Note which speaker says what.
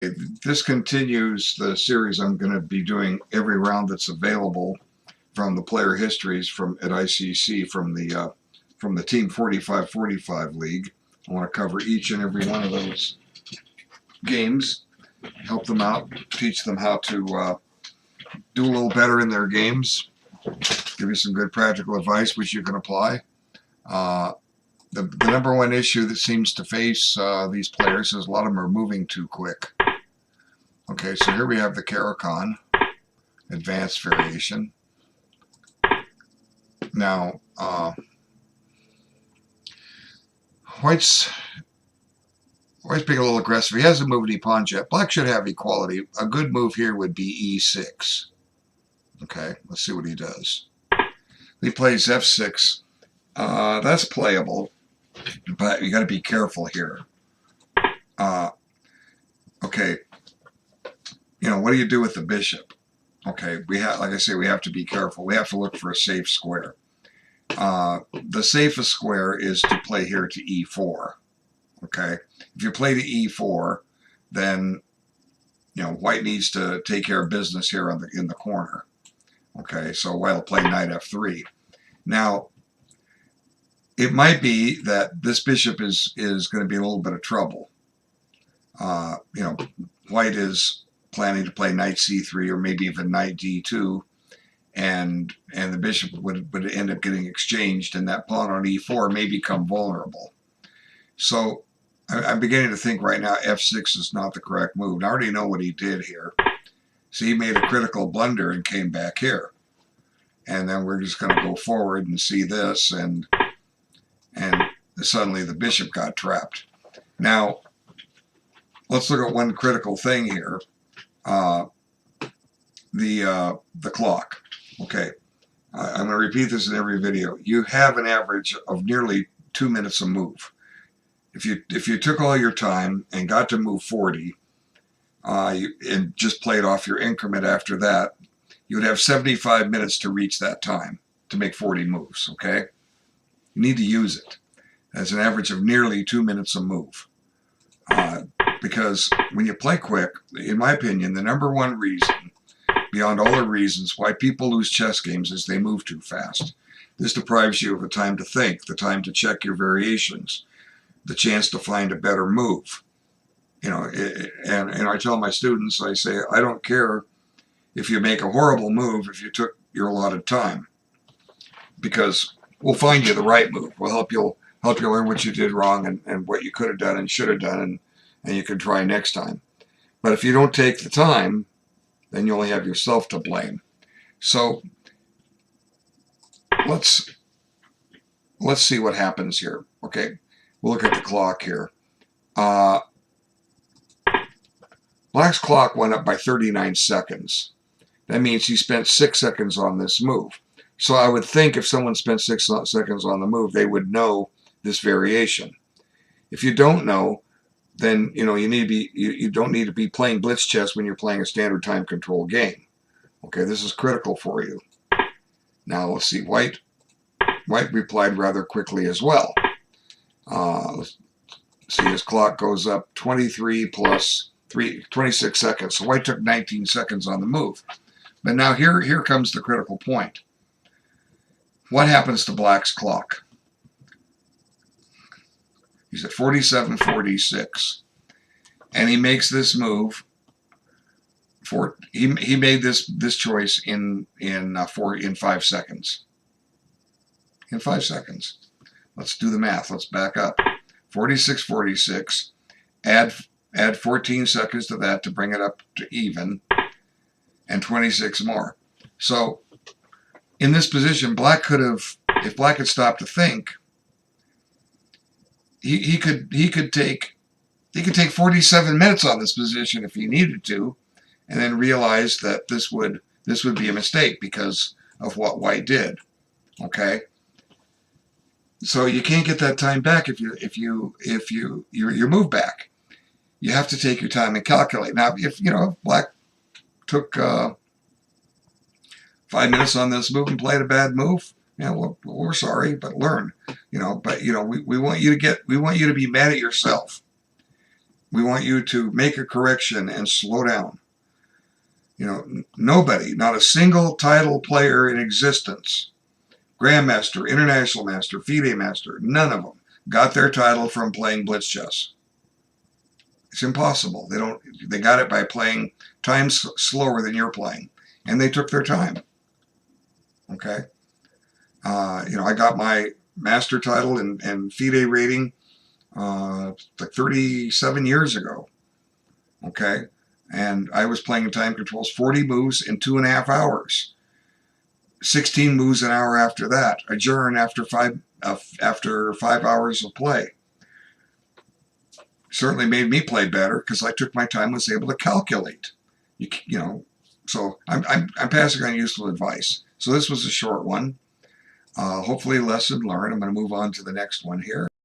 Speaker 1: This continues the series I'm going to be doing every round that's available from the player histories at ICC from the Team 45-45 League. I want to cover each and every one of those games, help them out, teach them how to do a little better in their games, give you some good practical advice which you can apply. The number one issue that seems to face these players is a lot of them are moving too quick. Okay, so here we have the Caricon advanced variation. Now, White's being a little aggressive. He hasn't moved any pawns yet. Black should have equality. A good move here would be e6. Okay, let's see what he does. He plays f6. That's playable, but you got to be careful here. Okay, what do you do with the bishop? Okay, like I say, we have to be careful. We have to look for a safe square. The safest square is to play here to e4. Okay, if you play to e4, then White needs to take care of business here in the corner. Okay, so White will play knight f3. Now, it might be that this bishop is going to be in a little bit of trouble. White is planning to play knight c3 or maybe even knight d2, and the bishop would end up getting exchanged, and that pawn on e4 may become vulnerable. So I'm beginning to think right now f6 is not the correct move. I already know what he did here. So he made a critical blunder and came back here. And then we're just going to go forward and see this, and suddenly the bishop got trapped. Now, let's look at one critical thing here. The clock. Okay, I'm going to repeat this in every video. You have an average of nearly 2 minutes a move. If you took all your time and got to move 40, and just played off your increment after that, you would have 75 minutes to reach that time to make 40 moves. Okay, you need to use it. That's an average of nearly 2 minutes a move. Because when you play quick, in my opinion, the number one reason, beyond all the reasons why people lose chess games, is they move too fast. This deprives you of the time to think, the time to check your variations, the chance to find a better move. And I tell my students, I say, I don't care if you make a horrible move if you took your allotted time, because we'll find you the right move. We'll help you learn what you did wrong and what you could have done and should have done, and you can try next time. But if you don't take the time, then you only have yourself to blame. So let's see what happens here. Okay, we'll look at the clock here. Black's clock went up by 39 seconds. That means he spent 6 seconds on this move. So I would think if someone spent 6 seconds on the move, they would know this variation. If you don't know, then you don't need to be playing blitz chess when you're playing a standard time control game. Okay, this is critical for you. Now let's see, White replied rather quickly as well. Let's see, his clock goes up 23 plus 26 seconds. So White took 19 seconds on the move. But now here comes the critical point. What happens to Black's clock? He's at 47:46, and he makes this move. He made this choice in 5 seconds. In 5 seconds. Let's do the math. Let's back up. 46:46. Add 14 seconds to that to bring it up to even, and 26 more. So in this position, Black could have, if Black had stopped to think, he could take 47 minutes on this position if he needed to, and then realize that this would be a mistake because of what White did. Okay, so you can't get that time back if you move back. You have to take your time and calculate. Now, if Black took 5 minutes on this move and played a bad move, well, we're sorry, but learn. But we want you to be mad at yourself. We want you to make a correction and slow down. You know, nobody, not a single title player in existence, Grandmaster, International Master, FIDE Master, none of them got their title from playing blitz chess. It's impossible. They got it by playing times slower than you're playing. And they took their time. Okay. I got my master title and FIDE rating like 37 years ago. Okay. And I was playing in time controls 40 moves in 2.5 hours. 16 moves an hour after that. Adjourn after 5 hours of play. Certainly made me play better because I took my time, was able to calculate. So I'm passing on useful advice. So this was a short one. Hopefully lesson learned. I'm going to move on to the next one here.